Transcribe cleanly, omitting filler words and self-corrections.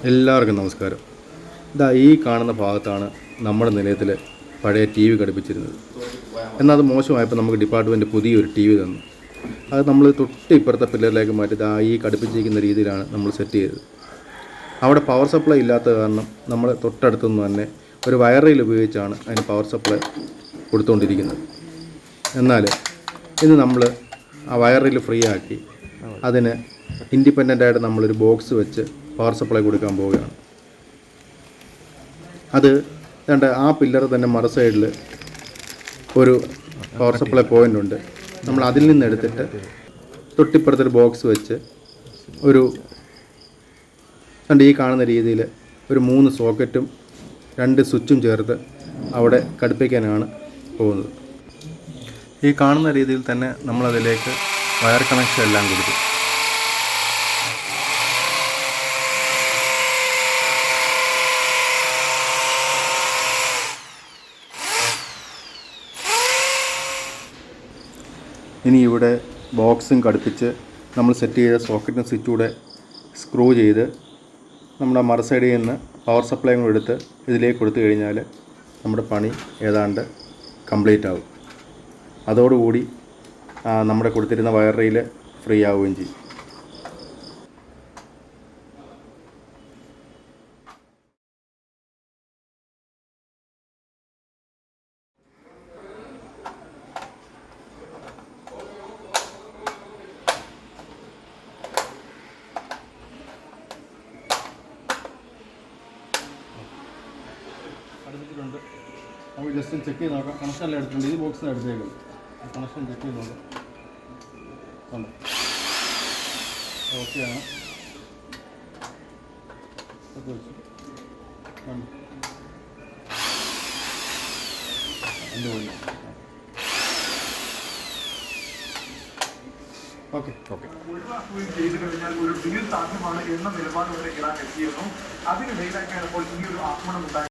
എല്ലാവർക്കും നമസ്കാരം. ഈ കാണുന്ന ഭാഗത്താണ് നമ്മുടെ നിലയത്തിൽ പഴയ ടി വി ഘടിപ്പിച്ചിരുന്നത്. എന്നാൽ അത് മോശമായപ്പോൾ നമുക്ക് ഡിപ്പാർട്ട്മെൻറ്റ് പുതിയൊരു ടി വി തന്നു. അത് നമ്മൾ തൊട്ട് ഇപ്പുറത്തെ പില്ലറിലേക്ക് മാറ്റി ഈ ഘടിപ്പിച്ചിരിക്കുന്ന രീതിയിലാണ് നമ്മൾ സെറ്റ് ചെയ്തത്. അവിടെ പവർ സപ്ലൈ ഇല്ലാത്ത കാരണം നമ്മൾ തൊട്ടടുത്തുനിന്ന് തന്നെ ഒരു വയറിൽ ഉപയോഗിച്ചാണ് അതിന് പവർ സപ്ലൈ കൊടുത്തുകൊണ്ടിരിക്കുന്നത്. എന്നാൽ ഇന്ന് നമ്മൾ ആ വയറിൽ ഫ്രീ ആക്കി അതിന് ഇൻഡിപെൻഡൻ്റായിട്ട് നമ്മളൊരു ബോക്സ് വെച്ച് പവർ സപ്ലൈ കൊടുക്കാൻ പോവുകയാണ്. അത് വേണ്ട ആ പില്ലർ തന്നെ മറു സൈഡിൽ ഒരു പവർ സപ്ലൈ പോയിൻ്റ് ഉണ്ട്. നമ്മൾ അതിൽ നിന്ന് എടുത്തിട്ട് തൊട്ടിപ്പുറത്തൊരു ബോക്സ് വെച്ച് ഒരു ഈ കാണുന്ന രീതിയിൽ ഒരു 3 സോക്കറ്റും 2 സ്വിച്ചും ചേർത്ത് അവിടെ ഘടിപ്പിക്കാനാണ് പോകുന്നത്. ഈ കാണുന്ന രീതിയിൽ തന്നെ നമ്മളതിലേക്ക് വയർ കണക്ഷൻ എല്ലാം കൊടുത്തു. ഇനി ഇവിടെ ബോക്സും ഘടിപ്പിച്ച് നമ്മൾ സെറ്റ് ചെയ്ത സോക്കറ്റും സ്വിച്ചും കൂടെ സ്ക്രൂ ചെയ്ത് നമ്മുടെ മറു സൈഡിൽ നിന്ന് പവർ സപ്ലൈയും കൂടെ എടുത്ത് ഇതിലേക്ക് കൊടുത്തു കഴിഞ്ഞാൽ നമ്മുടെ പണി ഏതാണ്ട് കംപ്ലീറ്റ് ആകും. അതോടുകൂടി നമ്മുടെ കൊടുത്തിരുന്ന വയർ റെയിൽ ഫ്രീ ആവുകയും ചെയ്യും. എടുത്തിട്ടുണ്ട്. നമുക്ക് ജസ്റ്റ് ചെക്ക് ചെയ്ത് നോക്കാം. കണക്ഷനെല്ലാം എടുത്തിട്ടുണ്ട്. ഈ ബോക്സിന് എടുത്തേക്കും. കണക്ഷൻ ചെക്ക് ചെയ്ത് നോക്കാം. ഉണ്ട്, ഓക്കെയാണ്. ഓക്കെ ഒഴിവാക്കുകയും ചെയ്തു കഴിഞ്ഞാൽ ഒരു ഡീൽ സാധ്യമാണ് എന്ന നിലപാട് വരെ ഇറാൻ എത്തിയിരുന്നു. അതിനിടയിലേക്കാണ് ഇപ്പോൾ ഈ ഒരു ആക്രമണം ഉണ്ടായത്.